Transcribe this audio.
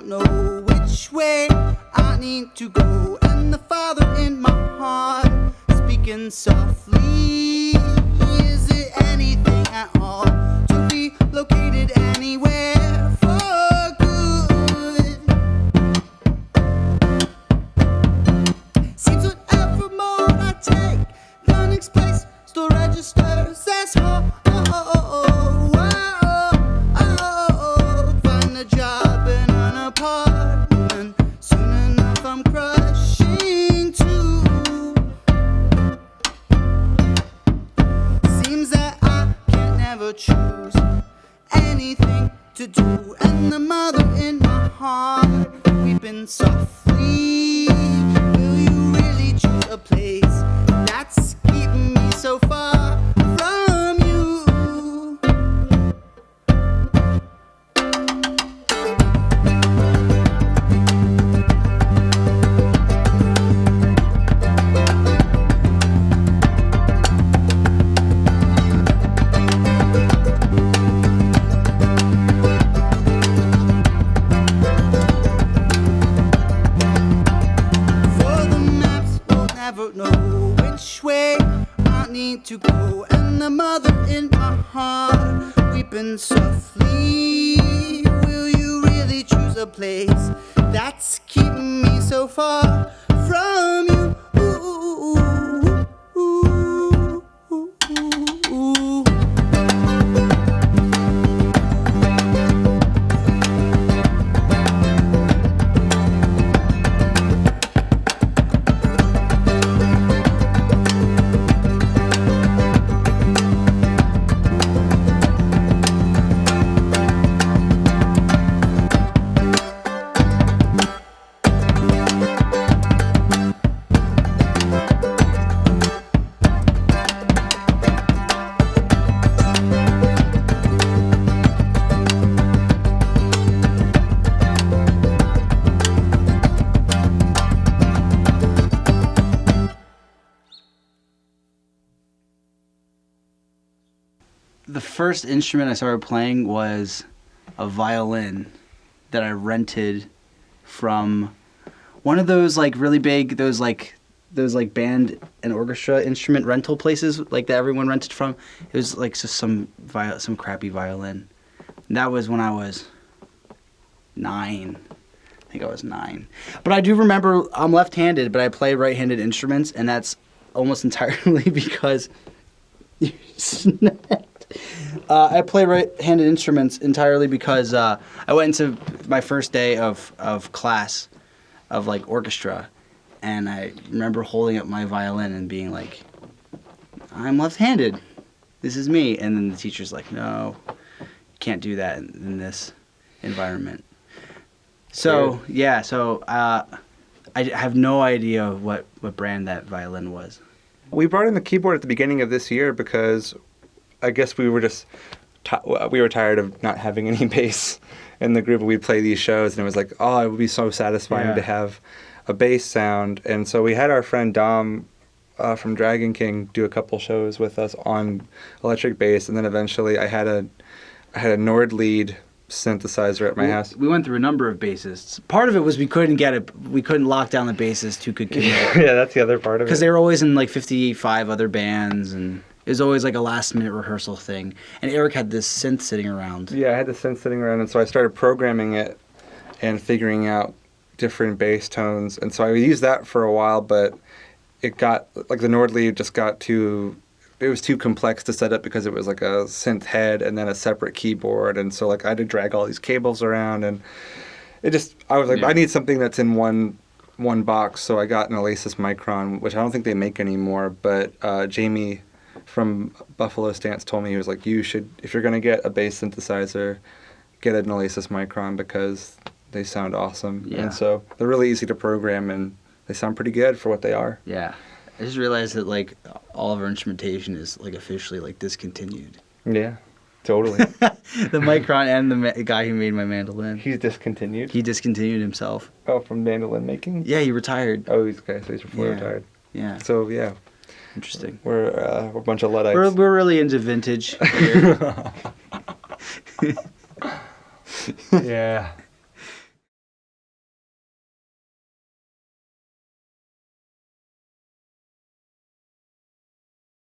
don't know which way I need to go. And the Father in my heart speaking softly. Is it anything at all to be located anywhere for good? Seems whatever mode I take, the next place still registers as home. Find a job in an apartment, soon enough I'm crushing too. Seems that I can't never choose anything to do, and the mother in my heart weeping softly. Will you really choose a place that's keeping me so far from you? For the maps will never know which way I need to go, and the mother in my heart weeping softly. Will you really choose a place that's keeping me so far from you? The first instrument I started playing was a violin that I rented from one of those like really big, those band and orchestra instrument rental places like that everyone rented from. It was like just some crappy violin. And that was when I was 9. I think I was 9. But I do remember I'm left-handed, but I play right-handed instruments, and that's almost entirely because you snapped. I play right-handed instruments entirely because I went into my first day of class of like orchestra, and I remember holding up my violin and being like, I'm left-handed. This is me. And then the teacher's like, no, you can't do that in this environment. So, yeah, I have no idea what brand that violin was. We brought in the keyboard at the beginning of this year because I guess we were just we were tired of not having any bass in the group. We'd play these shows, and it was like, oh, it would be so satisfying to have a bass sound. And so we had our friend Dom from Dragon King do a couple shows with us on electric bass, and then eventually I had a Nord lead synthesizer at my house. We went through a number of bassists. Part of it was we couldn't lock down the bassist who could commit. Yeah, that's the other part of it. Because they were always in like 55 other bands, and it was always like a last-minute rehearsal thing. And Erich had this synth sitting around. Yeah, I had the synth sitting around, and so I started programming it and figuring out different bass tones. And so I used that for a while, but it got, like the Nord lead just got too, it was too complex to set up because it was like a synth head and then a separate keyboard. And so like I had to drag all these cables around, and it just, I was like, I need something that's in one box. So I got an Oasis Micron, which I don't think they make anymore, but Jamie from Buffalo Stance told me, he was like, you should, if you're going to get a bass synthesizer, get an Oasis Micron because they sound awesome. Yeah. And so they're really easy to program, and they sound pretty good for what they are. Yeah. I just realized that like all of our instrumentation is like officially like discontinued. Yeah, totally. The Micron and the guy who made my mandolin. He's discontinued? He discontinued himself. Oh, from mandolin making? Yeah, he retired. Oh, he's okay. So he's fully retired. Yeah. So, yeah. Interesting. We're a bunch of Luddites. We're really into vintage here. Yeah.